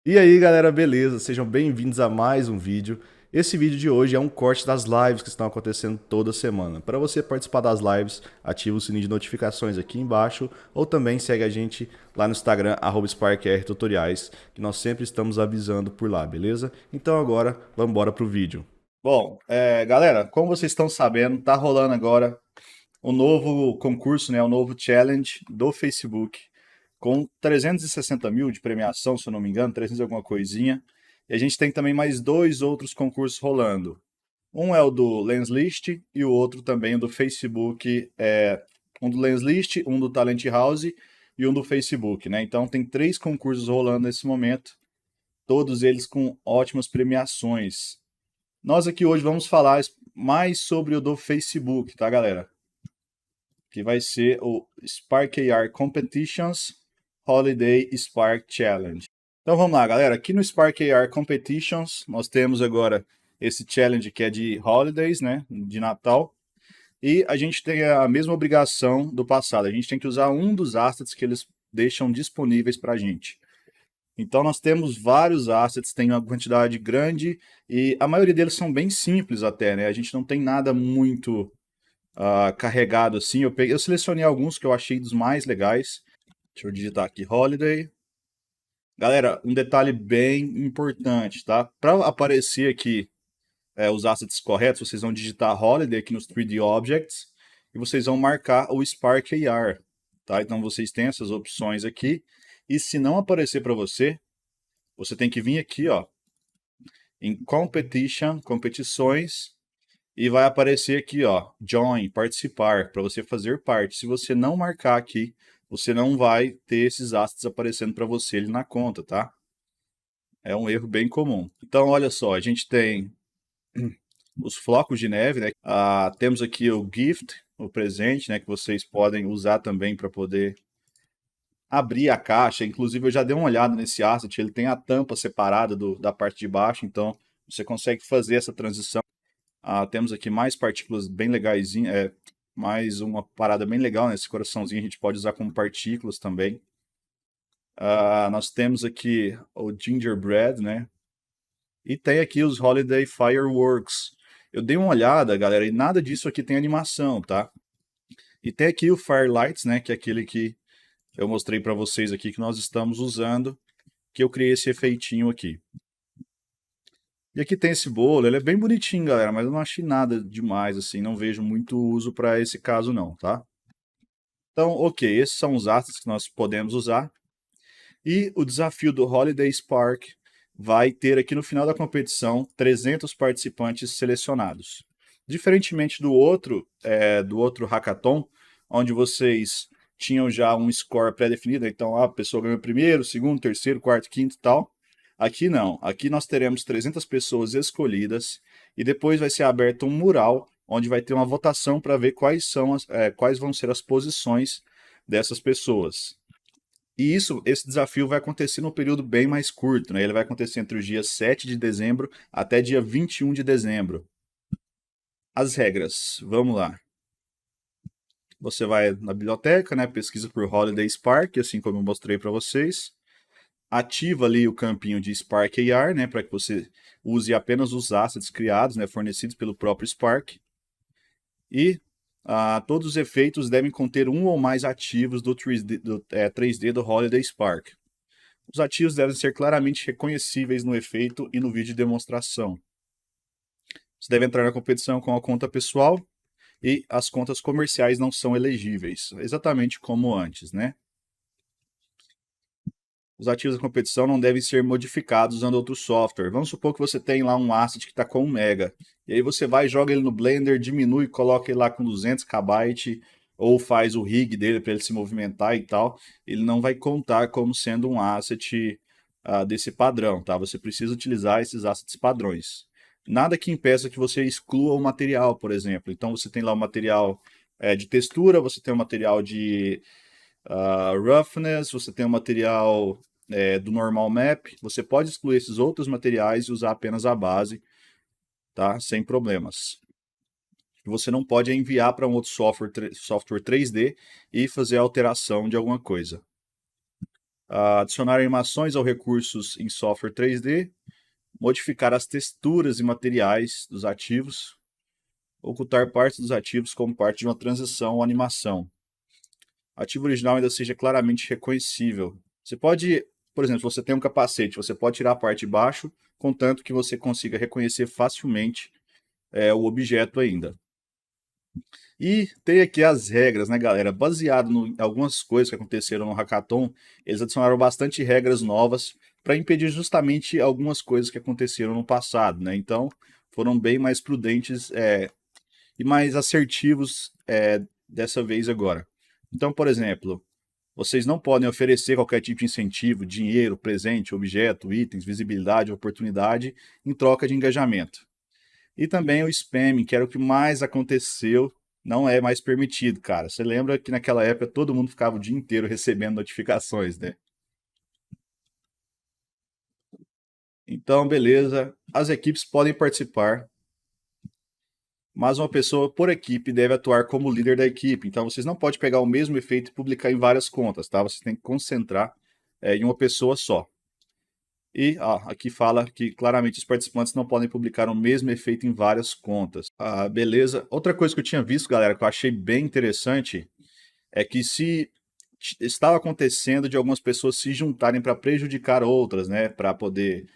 E aí galera, beleza? Sejam bem-vindos a mais um vídeo. Esse vídeo de hoje é um corte das lives que estão acontecendo toda semana. Para você participar das lives, ativa o sininho de notificações aqui embaixo ou também segue a gente lá no Instagram, @SparkRTutoriais, que nós sempre estamos avisando por lá, beleza? Então agora, vamos embora pro vídeo. Bom, galera, como vocês estão sabendo, tá rolando agora o novo concurso, né, o novo challenge do Facebook, com 360 mil de premiação, se eu não me engano, 300 e alguma coisinha. E a gente tem também mais dois outros concursos rolando. Um é o do Lenslist e o outro também o do Facebook, um do Lenslist, um do Talent House e um do Facebook, né? Então tem três concursos rolando nesse momento, todos eles com ótimas premiações. Nós aqui hoje vamos falar mais sobre o do Facebook, tá, galera? Que vai ser o Spark AR Competitions Holiday Spark Challenge. Então vamos lá, galera. Aqui no Spark AR Competitions, nós temos agora esse challenge que é de holidays, né, de Natal. E a gente tem a mesma obrigação do passado. A gente tem que usar um dos assets que eles deixam disponíveis para a gente. Então nós temos vários assets, tem uma quantidade grande e a maioria deles são bem simples até, né? A gente não tem nada muito carregado assim. Eu selecionei alguns que eu achei dos mais legais. Deixa eu digitar aqui Holiday. Galera, um detalhe bem importante, tá? Para aparecer aqui os assets corretos, vocês vão digitar Holiday aqui nos 3D Objects e vocês vão marcar o Spark AR, tá? Então vocês têm essas opções aqui. E se não aparecer para você, você tem que vir aqui, ó, em Competition, competições, e vai aparecer aqui, ó, Join, participar, para você fazer parte. Se você não marcar aqui, você não vai ter esses assets aparecendo para você ali na conta, tá? É um erro bem comum. Então, olha só, a gente tem os flocos de neve, né? Temos aqui o gift, o presente, né? Que vocês podem usar também para poder abrir a caixa. Inclusive, eu já dei uma olhada nesse asset, ele tem a tampa separada da parte de baixo, então você consegue fazer essa transição. Temos aqui mais partículas bem legais, mais uma parada bem legal, né? Esse coraçãozinho a gente pode usar como partículas também. Nós temos aqui o gingerbread, né? E tem aqui os Holiday Fireworks. Eu dei uma olhada, galera, e nada disso aqui tem animação, tá? E tem aqui o Firelights, né? Que é aquele que eu mostrei para vocês aqui que nós estamos usando, que eu criei esse efeitinho aqui. E aqui tem esse bolo, ele é bem bonitinho, galera, mas eu não achei nada demais, assim, não vejo muito uso para esse caso não, tá? Então, ok, esses são os assets que nós podemos usar. E o desafio do Holiday Spark vai ter aqui no final da competição 300 participantes selecionados. Diferentemente do outro hackathon, onde vocês tinham já um score pré-definido, então a pessoa ganhou primeiro, segundo, terceiro, quarto, quinto e tal. Aqui não, aqui nós teremos 300 pessoas escolhidas e depois vai ser aberto um mural onde vai ter uma votação para ver quais vão ser as posições dessas pessoas. E esse desafio vai acontecer num período bem mais curto, né? Ele vai acontecer entre os dias 7 de dezembro até dia 21 de dezembro. As regras, vamos lá. Você vai na biblioteca, né? Pesquisa por Holiday Spark, assim como eu mostrei para vocês. Ativa ali o campinho de Spark AR, né? Para que você use apenas os assets criados, né? Fornecidos pelo próprio Spark. E todos os efeitos devem conter um ou mais ativos do 3D do Holiday Spark. Os ativos devem ser claramente reconhecíveis no efeito e no vídeo de demonstração. Você deve entrar na competição com a conta pessoal e as contas comerciais não são elegíveis, exatamente como antes, né? Os ativos da competição não devem ser modificados usando outro software. Vamos supor que você tem lá um asset que está com 1 mega. E aí você vai, joga ele no Blender, diminui, coloca ele lá com 200 KB ou faz o rig dele para ele se movimentar e tal. Ele não vai contar como sendo um asset desse padrão, tá? Você precisa utilizar esses assets padrões. Nada que impeça que você exclua o material, por exemplo. Então você tem lá o material de textura, você tem o material de roughness, você tem o material do normal map, você pode excluir esses outros materiais e usar apenas a base, tá? Sem problemas. Você não pode enviar para um outro software 3D e fazer alteração de alguma coisa. Adicionar animações ou recursos em software 3D, modificar as texturas e materiais dos ativos, ocultar partes dos ativos como parte de uma transição ou animação. O ativo original ainda seja claramente reconhecível. Você pode, por exemplo, se você tem um capacete, você pode tirar a parte de baixo, contanto que você consiga reconhecer facilmente o objeto ainda. E tem aqui as regras, né, galera? Baseado em algumas coisas que aconteceram no Hackathon, eles adicionaram bastante regras novas para impedir justamente algumas coisas que aconteceram no passado, né? Então, foram bem mais prudentes e mais assertivos dessa vez agora. Então, por exemplo, vocês não podem oferecer qualquer tipo de incentivo, dinheiro, presente, objeto, itens, visibilidade, oportunidade em troca de engajamento. E também o spamming, que era o que mais aconteceu, não é mais permitido, cara. Você lembra que naquela época todo mundo ficava o dia inteiro recebendo notificações, né? Então, beleza. As equipes podem participar, mas uma pessoa por equipe deve atuar como líder da equipe. Então, vocês não podem pegar o mesmo efeito e publicar em várias contas, tá? Vocês têm que concentrar em uma pessoa só. E aqui fala que claramente os participantes não podem publicar o mesmo efeito em várias contas. Beleza. Outra coisa que eu tinha visto, galera, que eu achei bem interessante, é que se estava acontecendo de algumas pessoas se juntarem para prejudicar outras, né? Para poder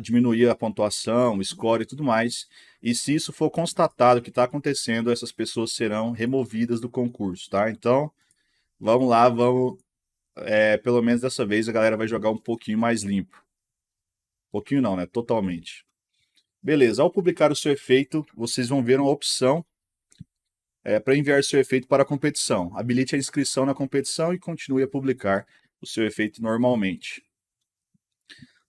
diminuir a pontuação, o score e tudo mais. E se isso for constatado que está acontecendo, essas pessoas serão removidas do concurso, tá? Então, vamos lá, vamos. Pelo menos dessa vez a galera vai jogar um pouquinho mais limpo. Um pouquinho não, né? Totalmente. Beleza, ao publicar o seu efeito, vocês vão ver uma opção para enviar seu efeito para a competição. Habilite a inscrição na competição e continue a publicar o seu efeito normalmente.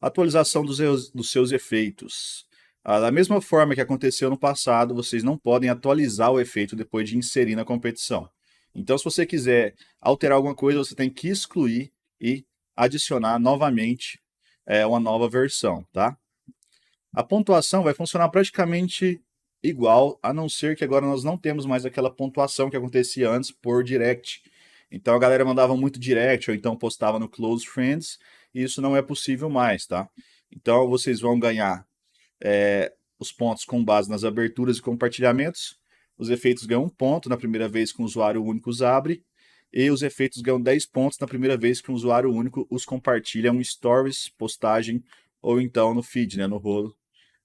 Atualização dos seus efeitos. Da mesma forma que aconteceu no passado, vocês não podem atualizar o efeito depois de inserir na competição. Então, se você quiser alterar alguma coisa, você tem que excluir e adicionar novamente uma nova versão, tá? A pontuação vai funcionar praticamente igual, a não ser que agora nós não temos mais aquela pontuação que acontecia antes por direct. Então a galera mandava muito direct ou então postava no Close Friends, e isso não é possível mais, tá? Então vocês vão ganhar os pontos com base nas aberturas e compartilhamentos. Os efeitos ganham 1 ponto na primeira vez que um usuário único os abre, e os efeitos ganham 10 pontos na primeira vez que um usuário único os compartilha em stories, postagem ou então no feed, né, no rolo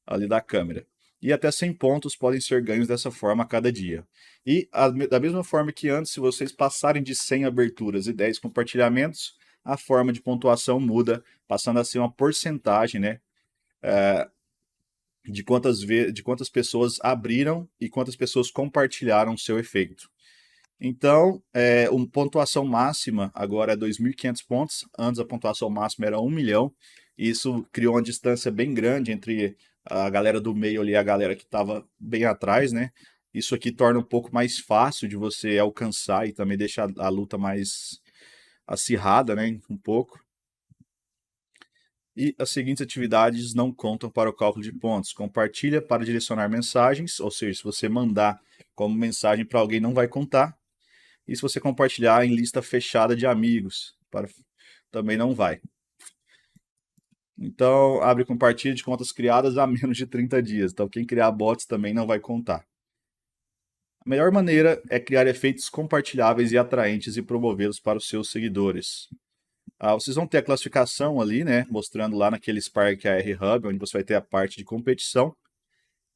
ali da câmera. E até 100 pontos podem ser ganhos dessa forma a cada dia. E da mesma forma que antes, se vocês passarem de 100 aberturas e 10 compartilhamentos, a forma de pontuação muda, passando a ser uma porcentagem, né, de quantas pessoas abriram e quantas pessoas compartilharam o seu efeito. Então, a pontuação máxima agora é 2.500 pontos. Antes a pontuação máxima era 1 milhão. Isso criou uma distância bem grande entre a galera do meio ali e a galera que estava bem atrás, né? Isso aqui torna um pouco mais fácil de você alcançar e também deixa a luta mais acirrada, né? Um pouco. E as seguintes atividades não contam para o cálculo de pontos. Compartilha para direcionar mensagens, ou seja, se você mandar como mensagem para alguém, não vai contar. E se você compartilhar em lista fechada de amigos, também não vai. Então, abre e compartilha de contas criadas há menos de 30 dias. Então, quem criar bots também não vai contar. A melhor maneira é criar efeitos compartilháveis e atraentes e promovê-los para os seus seguidores. Vocês vão ter a classificação ali, né? Mostrando lá naquele Spark AR Hub, onde você vai ter a parte de competição.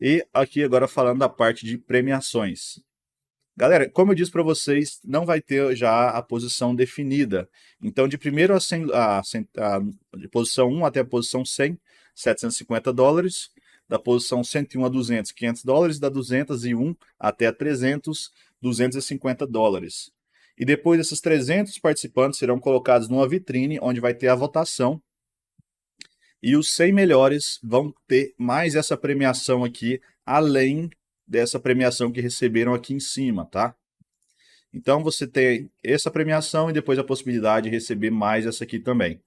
E aqui agora falando da parte de premiações. Galera, como eu disse para vocês, não vai ter já a posição definida. Então, de primeiro de posição 1 até a posição 100, $750. Da posição 101 a 200, $500. Da 201 até a 300, $250. E depois desses 300 participantes serão colocados numa vitrine, onde vai ter a votação. E os 100 melhores vão ter mais essa premiação aqui, além dessa premiação que receberam aqui em cima, tá? Então você tem essa premiação e depois a possibilidade de receber mais essa aqui também.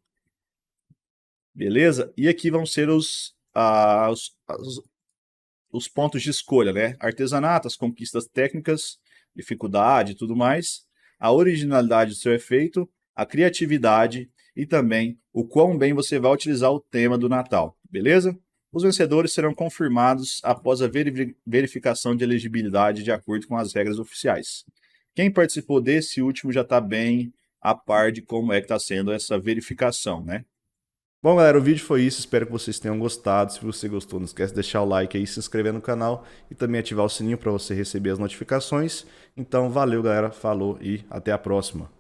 Beleza? E aqui vão ser os pontos de escolha, né? Artesanato, as conquistas técnicas, dificuldade e tudo mais, a originalidade do seu efeito, a criatividade e também o quão bem você vai utilizar o tema do Natal, beleza? Os vencedores serão confirmados após a verificação de elegibilidade de acordo com as regras oficiais. Quem participou desse último já está bem a par de como é que está sendo essa verificação, né? Bom, galera, o vídeo foi isso. Espero que vocês tenham gostado. Se você gostou, não esquece de deixar o like aí, se inscrever no canal e também ativar o sininho para você receber as notificações. Então, valeu, galera. Falou e até a próxima.